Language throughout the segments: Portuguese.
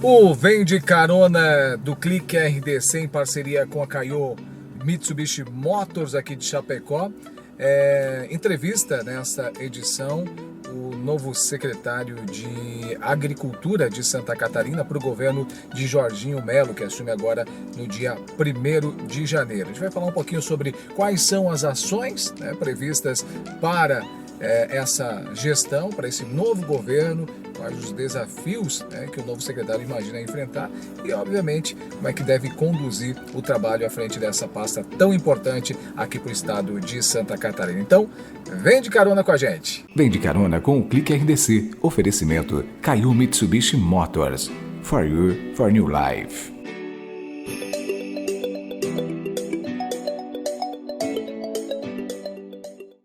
O Vem de Carona do Clique RDC em parceria com a Caio Mitsubishi Motors aqui de Chapecó. Entrevista nesta edição o novo secretário de Agricultura de Santa Catarina para o governo de Jorginho Melo, que assume agora no dia 1º de janeiro. A gente vai falar um pouquinho sobre quais são as ações previstas para essa gestão, para esse novo governo, quais os desafios que o novo secretário imagina enfrentar e, obviamente, como é que deve conduzir o trabalho à frente dessa pasta tão importante aqui para o estado de Santa Catarina. Então, vem de carona com a gente. Vem de carona com o Clique RDC. Oferecimento Caio Mitsubishi Motors. For you, for new life.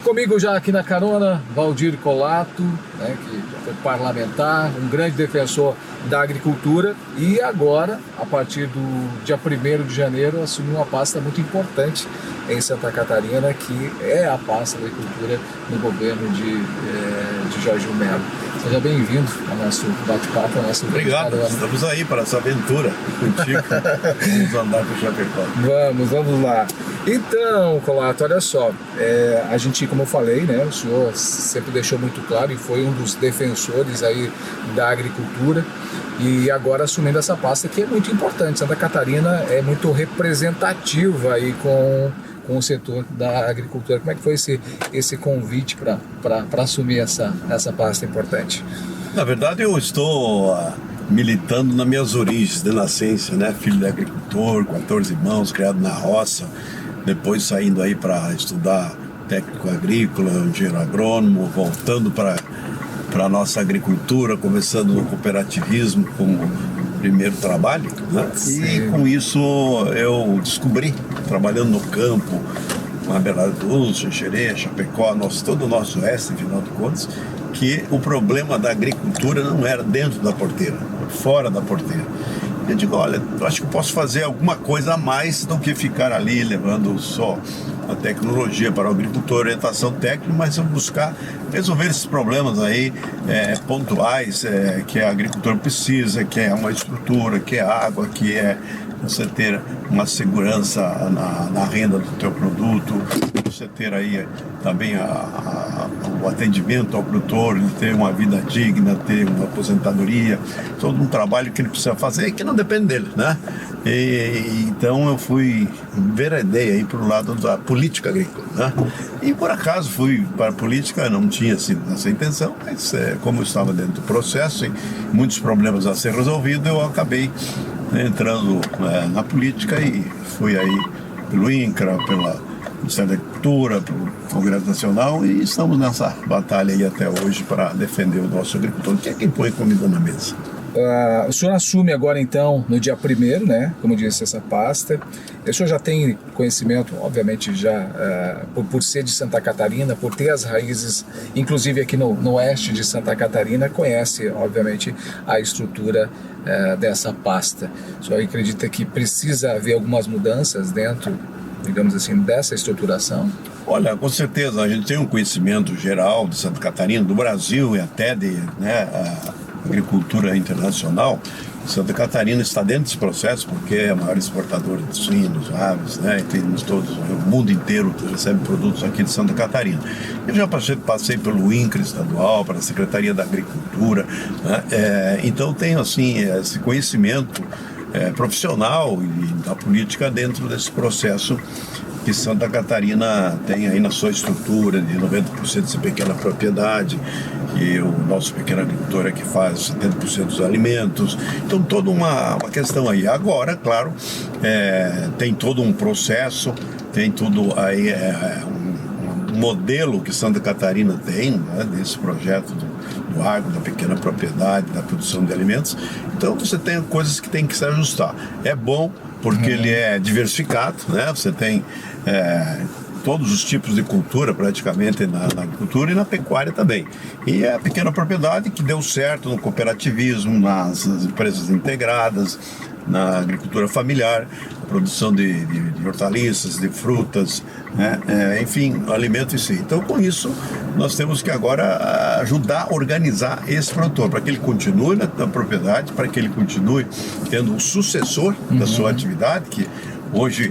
Comigo já aqui na carona, Valdir Colato, que foi parlamentar, um grande defensor da agricultura e agora, a partir do dia 1º de janeiro, assumiu uma pasta muito importante em Santa Catarina, que é a pasta da agricultura no governo de Jorginho Melo. Seja bem-vindo ao nosso bate-papo, ao nosso Obrigado, estamos aí para essa aventura contigo. Vamos andar para o Chapecó. Vamos lá. Então, Colato, olha só, a gente, como eu falei, o senhor sempre deixou muito claro e foi um dos defensores aí da agricultura e agora assumindo essa pasta que é muito importante. Santa Catarina é muito representativa aí com o setor da agricultura. Como é que foi esse convite para assumir essa pasta importante? Na verdade, eu estou militando nas minhas origens de nascença, filho de agricultor, 14 irmãos, criado na roça, depois saindo aí para estudar técnico agrícola, engenheiro agrônomo, voltando para a nossa agricultura, começando no cooperativismo como primeiro trabalho, E com isso eu descobri, trabalhando no campo, na Bela do Xerê, Chapecó, todo o nosso oeste, afinal de contas, que o problema da agricultura não era dentro da porteira, fora da porteira. Eu digo, olha, eu acho que eu posso fazer alguma coisa a mais do que ficar ali levando só a tecnologia para o agricultor, orientação técnica, mas eu buscar resolver esses problemas aí pontuais que a agricultura precisa, que é uma estrutura, que é água, que é você ter uma segurança na renda do teu produto, você ter aí também o atendimento ao produtor, ele ter uma vida digna, ter uma aposentadoria, todo um trabalho que ele precisa fazer e que não depende dele, então eu fui ver a ideia aí para o lado da política agrícola, E por acaso fui para a política, não tinha sido essa intenção, mas como eu estava dentro do processo e muitos problemas a ser resolvidos, eu acabei entrando na política e fui aí pelo INCRA, pela Ministério da Agricultura, pelo Congresso Nacional e estamos nessa batalha aí até hoje para defender o nosso agricultor, que é quem põe comida na mesa. O senhor assume agora então no dia 1º, como disse, essa pasta. O senhor já tem conhecimento, obviamente já por ser de Santa Catarina, por ter as raízes, inclusive aqui no oeste de Santa Catarina, conhece obviamente a estrutura dessa pasta. O senhor acredita que precisa haver algumas mudanças dentro, digamos assim, dessa estruturação? Olha, com certeza, a gente tem um conhecimento geral de Santa Catarina, do Brasil e até de agricultura internacional. Santa Catarina está dentro desse processo porque é a maior exportadora de suínos, aves, e temos todos, o mundo inteiro recebe produtos aqui de Santa Catarina. Eu já passei pelo INCRA estadual, para a Secretaria da Agricultura, então tenho assim esse conhecimento profissional e da política dentro desse processo que Santa Catarina tem aí na sua estrutura de 90% de pequena propriedade, que o nosso pequeno agricultor é que faz 70% dos alimentos. Então toda uma questão aí. Agora, claro, tem todo um processo, tem tudo aí um modelo que Santa Catarina tem, desse projeto do agro, da pequena propriedade, da produção de alimentos. Então você tem coisas que tem que se ajustar. É bom porque ele é diversificado, você tem todos os tipos de cultura praticamente na agricultura e na pecuária também. E é a pequena propriedade que deu certo no cooperativismo, nas empresas integradas, na agricultura familiar, a produção de hortaliças, de frutas, né? Enfim, alimento em si. Então, com isso, nós temos que agora ajudar a organizar esse produtor, para que ele continue na propriedade, para que ele continue tendo um sucessor da sua atividade, que hoje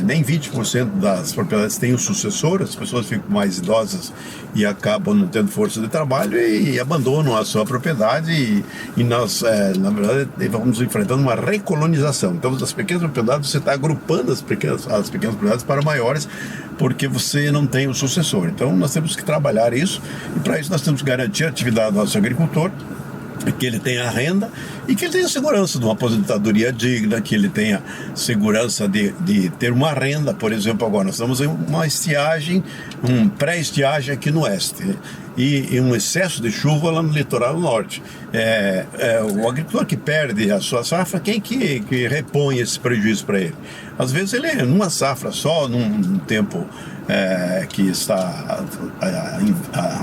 nem 20% das propriedades têm um sucessor, as pessoas ficam mais idosas e acabam não tendo força de trabalho e abandonam a sua propriedade e nós, na verdade, vamos enfrentando uma recolonização. Então, das pequenas propriedades, você está agrupando as pequenas propriedades para maiores, porque você não tem o sucessor. Então, nós temos que trabalhar isso e, para isso, nós temos que garantir a atividade do nosso agricultor, que ele tenha renda e que ele tenha segurança de uma aposentadoria digna, que ele tenha segurança de ter uma renda. Por exemplo, agora nós estamos em uma estiagem, pré-estiagem aqui no oeste e um excesso de chuva lá no litoral norte. O agricultor que perde a sua safra, quem que repõe esse prejuízo para ele? Às vezes ele, numa safra só, num tempo que está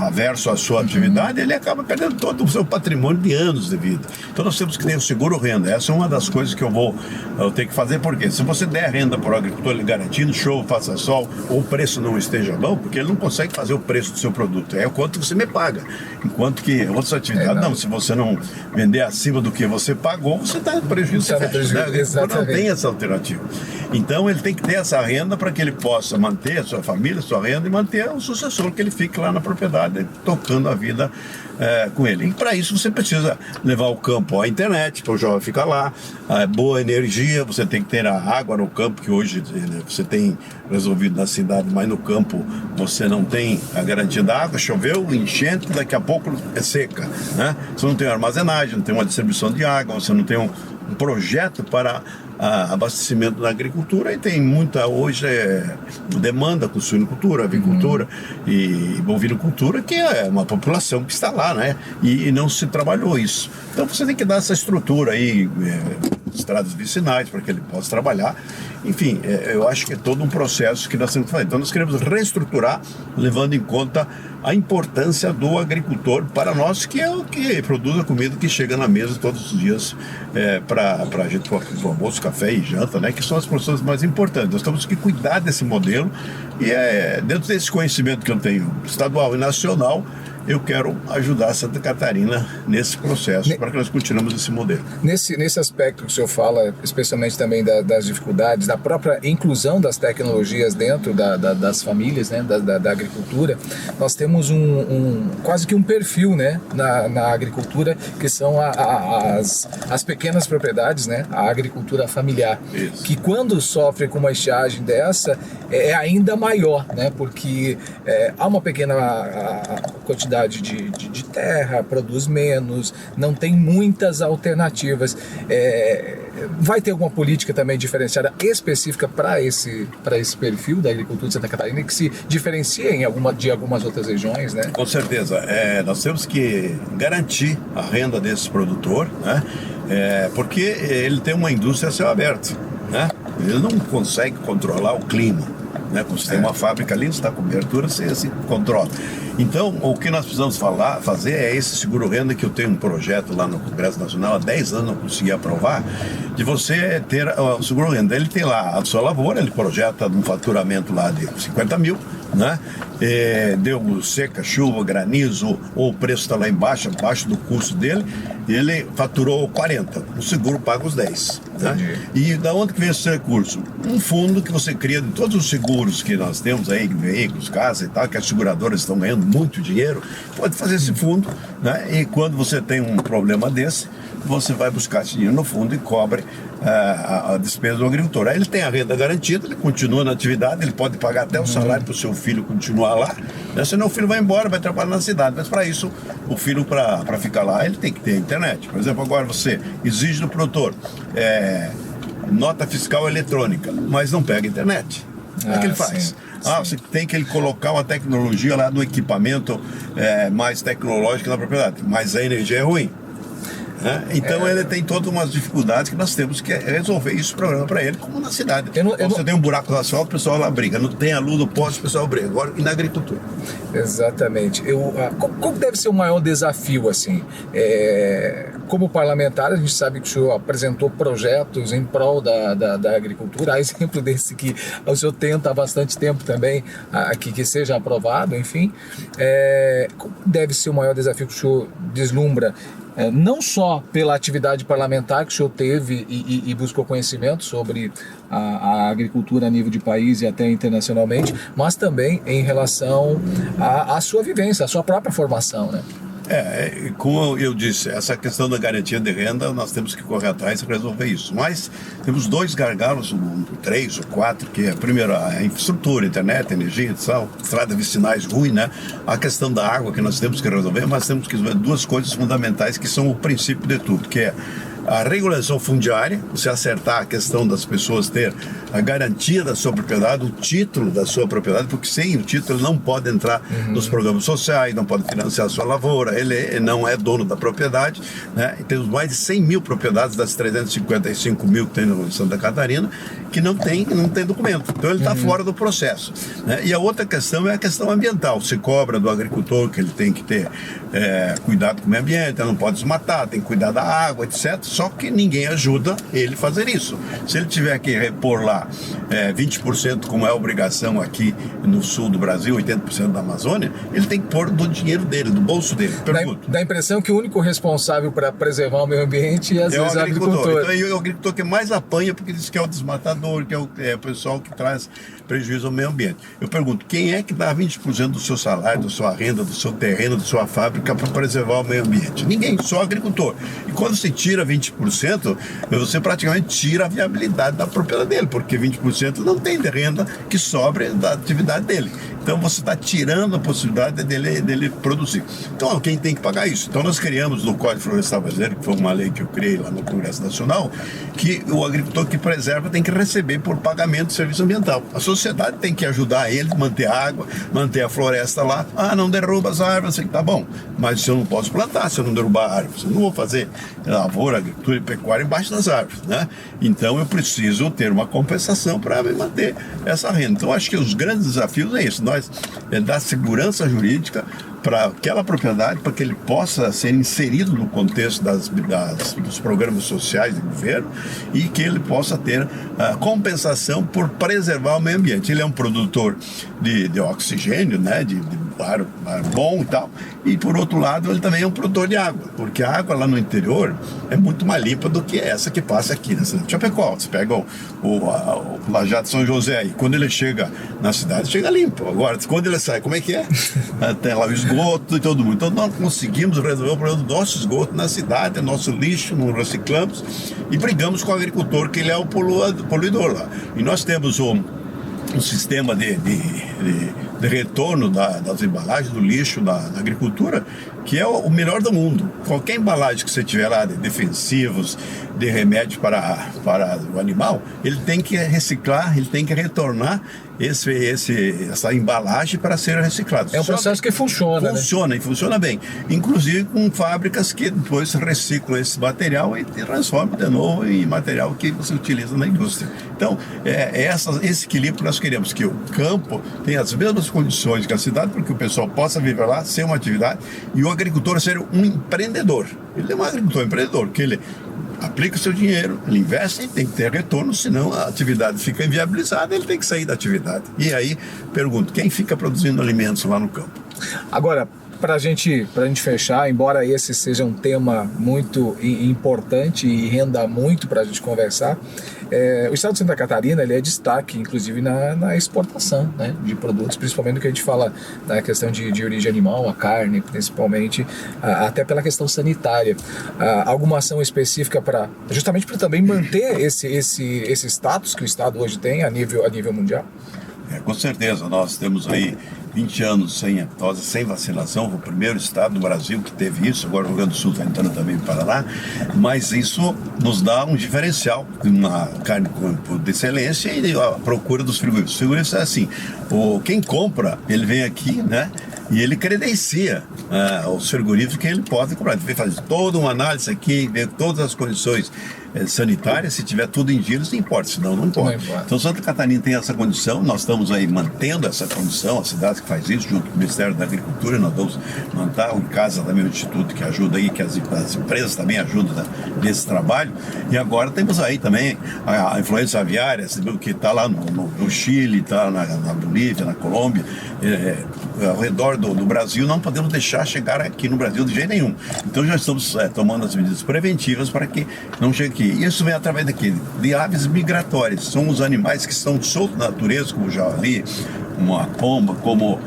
averso à sua atividade, ele acaba perdendo todo o seu patrimônio de anos de vida. Então nós temos que ter o seguro-renda. Essa é uma das coisas que eu tenho que fazer, porque se você der renda para o agricultor, ele garantindo, chova, faça sol, ou o preço não esteja bom, porque ele não consegue fazer o preço do seu produto, é o quanto você me paga. Enquanto que outras atividades, não, se você não vender acima do que você pagou, você está em prejuízo. Não tem essa alternativa. Então ele tem que ter essa renda para que ele possa manter a sua família, a sua renda e manter o sucessor, que ele fique lá na propriedade tocando a vida com ele. E para isso você precisa levar o campo à internet, para o jovem ficar lá, boa energia, você tem que ter a água no campo, que hoje você tem resolvido na cidade, mas no campo você não tem a garantia da água, choveu, enchente, daqui a pouco é seca, né? Você não tem armazenagem, não tem uma distribuição de água, você não tem um projeto para abastecimento da agricultura, e tem muita hoje demanda com suinocultura, avicultura e bovinocultura, que é uma população que está lá, né? E não se trabalhou isso. Então você tem que dar essa estrutura aí, estradas vicinais, para que ele possa trabalhar. Enfim, eu acho que é todo um processo que nós temos que fazer. Então nós queremos reestruturar, levando em conta a importância do agricultor para nós, que é o que produz a comida que chega na mesa todos os dias para a gente, para o almoço, café e janta, né? Que são as produções mais importantes. Nós temos que cuidar desse modelo e dentro desse conhecimento que eu tenho estadual e nacional, eu quero ajudar Santa Catarina nesse processo, para que nós continuemos esse modelo. Nesse aspecto que o senhor fala, especialmente também das dificuldades, da própria inclusão das tecnologias dentro das famílias, né, da agricultura, nós temos quase que um perfil, né, na agricultura, que são as pequenas propriedades, né, a agricultura familiar. Isso. Que quando sofre com uma estiagem dessa, é ainda maior, né, porque há uma pequena quantidade de terra, produz menos, não tem muitas alternativas. Vai ter alguma política também diferenciada, específica para esse perfil da agricultura de Santa Catarina, que se diferencia de algumas outras regiões, né? Com certeza. Nós temos que garantir a renda desse produtor, né? Porque ele tem uma indústria a céu aberto, né? Ele não consegue controlar o clima, né? Quando você tem uma fábrica ali, você está com cobertura, você se controla. Então, o que nós precisamos fazer é esse seguro-renda, que eu tenho um projeto lá no Congresso Nacional, há 10 anos não consegui aprovar, de você ter o seguro-renda. Ele tem lá a sua lavoura, ele projeta um faturamento lá de 50 mil, né? Deu seca, chuva, granizo, ou o preço está lá embaixo, abaixo do custo dele, ele faturou 40, o seguro paga os 10. Né? E da onde que vem esse recurso? Um fundo que você cria de todos os seguros que nós temos aí, veículos, casa e tal, que as seguradoras estão ganhando muito dinheiro, pode fazer esse fundo, né? E quando você tem um problema desse, você vai buscar esse dinheiro no fundo e cobre a despesa do agricultor. Aí ele tem a renda garantida, ele continua na atividade, ele pode pagar até o salário para o seu filho continuar lá, né? Senão o filho vai embora, vai trabalhar na cidade, mas para isso, o filho, para ficar lá, ele tem que ter internet. Por exemplo, agora você exige do produtor nota fiscal eletrônica, mas não pega internet. Como é que ele faz? Sim. Você tem que ele colocar uma tecnologia lá no equipamento mais tecnológico na propriedade, mas a energia é ruim. Então ele tem todas umas dificuldades que nós temos que resolver esse problema para ele, como na cidade. Você tem um buraco no asfalto, o pessoal lá briga. Não tem a luz do poste, o pessoal briga. Agora, e na agricultura? Exatamente. Qual deve ser o maior desafio, assim? como parlamentar, a gente sabe que o senhor apresentou projetos em prol da agricultura, há exemplo desse que o senhor tenta há bastante tempo também que seja aprovado, enfim. Qual deve ser o maior desafio que o senhor deslumbra, não só pela atividade parlamentar que o senhor teve e buscou conhecimento sobre a agricultura a nível de país e até internacionalmente, mas também em relação à sua vivência, à sua própria formação, né? Como eu disse, essa questão da garantia de renda, nós temos que correr atrás e resolver isso. Mas temos 2 gargalos, 3 ou 4, que é, primeiro, a infraestrutura, internet, energia, estradas vicinais ruim, né? A questão da água que nós temos que resolver, mas temos que resolver 2 coisas fundamentais que são o princípio de tudo, que é a regulação fundiária, você acertar a questão das pessoas ter a garantia da sua propriedade, o título da sua propriedade, porque sem o título ele não pode entrar nos programas sociais, não pode financiar a sua lavoura, ele não é dono da propriedade, né? E temos mais de 100 mil propriedades das 355 mil que tem no Santa Catarina que não tem documento, então ele está fora do processo, né? E a outra questão é a questão ambiental, se cobra do agricultor que ele tem que ter cuidado com o meio ambiente, ele não pode desmatar, tem que cuidar da água, etc. Só que ninguém ajuda ele a fazer isso. Se ele tiver que repor lá 20%, como é a obrigação aqui no sul do Brasil, 80% da Amazônia, ele tem que pôr do dinheiro dele, do bolso dele. Dá a impressão que o único responsável para preservar o meio ambiente é, às vezes, o agricultor. Então, é o agricultor que mais apanha, porque diz que é o desmatador, que é o pessoal que traz prejuízo ao meio ambiente. Eu pergunto, quem é que dá 20% do seu salário, da sua renda, do seu terreno, da sua fábrica para preservar o meio ambiente? Ninguém, só o agricultor. E quando se tira 20%, você praticamente tira a viabilidade da propriedade dele, porque 20% não tem de renda que sobre da atividade dele. Então você está tirando a possibilidade dele produzir. Então quem tem que pagar isso? Então nós criamos no Código Florestal Brasileiro, que foi uma lei que eu criei lá no Congresso Nacional, que o agricultor que preserva tem que receber por pagamento de serviço ambiental. A sociedade tem que ajudar ele a manter a água, manter a floresta lá. Não derruba as árvores, tá bom. Mas se eu não posso plantar, se eu não derrubar árvores, eu não vou fazer lavoura, agricultura e pecuária embaixo das árvores, né? Então eu preciso ter uma compensação para manter essa renda. Então acho que os grandes desafios é isso, nós dar segurança jurídica para aquela propriedade, para que ele possa ser inserido no contexto dos programas sociais do governo e que ele possa ter compensação por preservar o meio ambiente. Ele é um produtor de oxigênio, né, de ar bom e tal, e por outro lado ele também é um produtor de água, porque a água lá no interior é muito mais limpa do que essa que passa aqui na cidade de Chapecó. Você pega o Lajado de São José e quando ele chega na cidade, chega limpo. Agora, quando ele sai, como é que é? Tem lá o esgoto e todo mundo. Então nós conseguimos resolver o problema do nosso esgoto na cidade, nosso lixo, não reciclamos e brigamos com o agricultor, que ele é o poluidor lá. E nós temos um sistema de retorno das embalagens do lixo na agricultura, que é o melhor do mundo. Qualquer embalagem que você tiver lá, de defensivos, de remédio para o animal, ele tem que reciclar, ele tem que retornar essa embalagem para ser reciclado. É um processo que funciona, né? E funciona bem. Inclusive com fábricas que depois reciclam esse material e transformam de novo em material que você utiliza na indústria. Então, esse equilíbrio que nós queremos, que o campo tenha as mesmas condições que a cidade, porque o pessoal possa viver lá, ser uma atividade, e o agricultor ser um empreendedor. Ele é um agricultor empreendedor, que ele aplica o seu dinheiro, ele investe e tem que ter retorno, senão a atividade fica inviabilizada, ele tem que sair da atividade. E aí, pergunto, quem fica produzindo alimentos lá no campo? Agora, para a gente fechar, embora esse seja um tema muito importante e renda muito para a gente conversar, o estado de Santa Catarina ele é destaque, inclusive, na exportação, né, de produtos, principalmente no que a gente fala da questão de origem animal, a carne, principalmente, até pela questão sanitária. Alguma ação específica justamente para também manter esse status que o estado hoje tem a nível mundial? Com certeza, nós temos aí 20 anos sem vacinação, foi o primeiro estado do Brasil que teve isso, agora o Rio Grande do Sul está entrando também no Paraná, mas isso nos dá um diferencial, uma carne de excelência e a procura dos frigoríficos. Os frigoríficos é assim, quem compra, ele vem aqui, né, E ele credencia os frigoríficos que ele pode comprar. Ele faz toda uma análise aqui, ver todas as condições sanitárias, se tiver tudo em dia, não importa, senão não importa. Então Santa Catarina tem essa condição, nós estamos aí mantendo essa condição, a cidade que faz isso, junto com o Ministério da Agricultura, nós vamos manter em casa também o Instituto que ajuda aí, que as empresas também ajudam nesse trabalho. E agora temos aí também a influenza aviária, que está lá no Chile, está na Bolívia, na Colômbia, ao redor do Brasil, não podemos deixar chegar aqui no Brasil de jeito nenhum. Então já estamos tomando as medidas preventivas para que não chegue aqui. Isso vem através de aves migratórias. São os animais que estão soltos na natureza, como o javali, como a pomba, como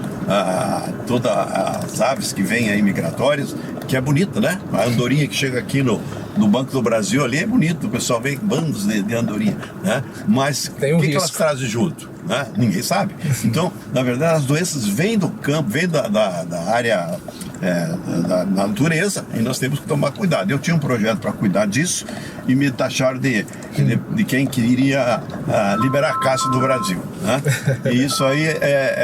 todas as aves que vêm aí migratórias, que é bonita, né? A andorinha que chega aqui no Banco do Brasil ali é bonito, o pessoal vê bandos de andorinha, né? Mas o que elas trazem junto? Né? Ninguém sabe. Então, na verdade, as doenças vêm do campo, vêm da área da natureza, e nós temos que tomar cuidado. Eu tinha um projeto para cuidar disso e me taxaram de quem queria liberar a caça do Brasil, né? E isso aí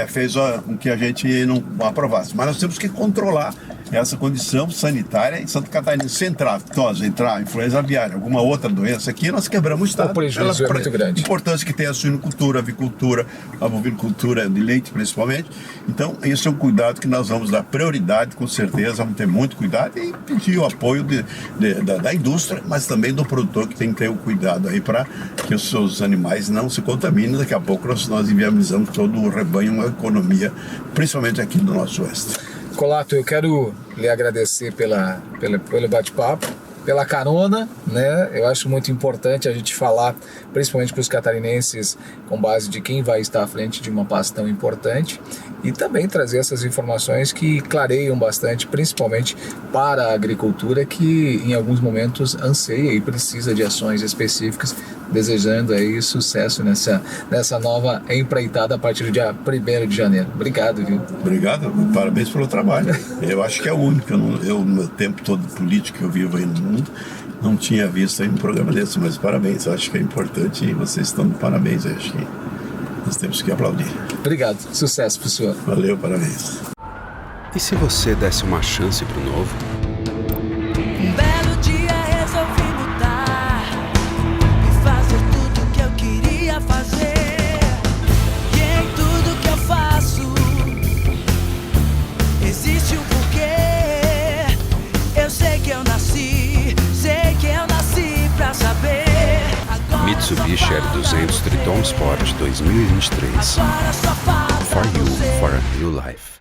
fez com que a gente não aprovasse. Mas nós temos que controlar essa condição sanitária em Santa Catarina. Se entrar influenza aviária, alguma outra doença aqui, nós quebramos o estado. O prejuízo é muito grande. Importância que tem a suinocultura, a avicultura, a bovinocultura de leite principalmente. Então, esse é um cuidado que nós vamos dar prioridade, com certeza, vamos ter muito cuidado e pedir o apoio da indústria, mas também do produtor, que tem que ter o cuidado aí para que os seus animais não se contaminem. Daqui a pouco nós inviabilizamos todo o rebanho, uma economia, principalmente aqui no nosso oeste. Colato, eu quero lhe agradecer pelo bate-papo, pela carona, né? Eu acho muito importante a gente falar, principalmente para os catarinenses, com base de quem vai estar à frente de uma pasta tão importante, e também trazer essas informações que clareiam bastante, principalmente para a agricultura, que em alguns momentos anseia e precisa de ações específicas, desejando aí sucesso nessa nova empreitada a partir do dia 1º de janeiro. Obrigado, viu? Obrigado, parabéns pelo trabalho. Eu acho que é o único. Eu no meu tempo todo político que eu vivo aí no mundo, não tinha visto aí um programa desse, mas parabéns. Eu acho que é importante e vocês estão de parabéns. Eu acho que nós temos que aplaudir. Obrigado. Sucesso pro senhor. Valeu, parabéns. E se você desse uma chance pro novo? Um belo dia resolvi mudar e fazer tudo que eu queria fazer. E em tudo que eu faço existe um porquê. Eu sei que eu nasci pra saber. Mitsubishi L200 Triton Sport 2023. For you, for a new life.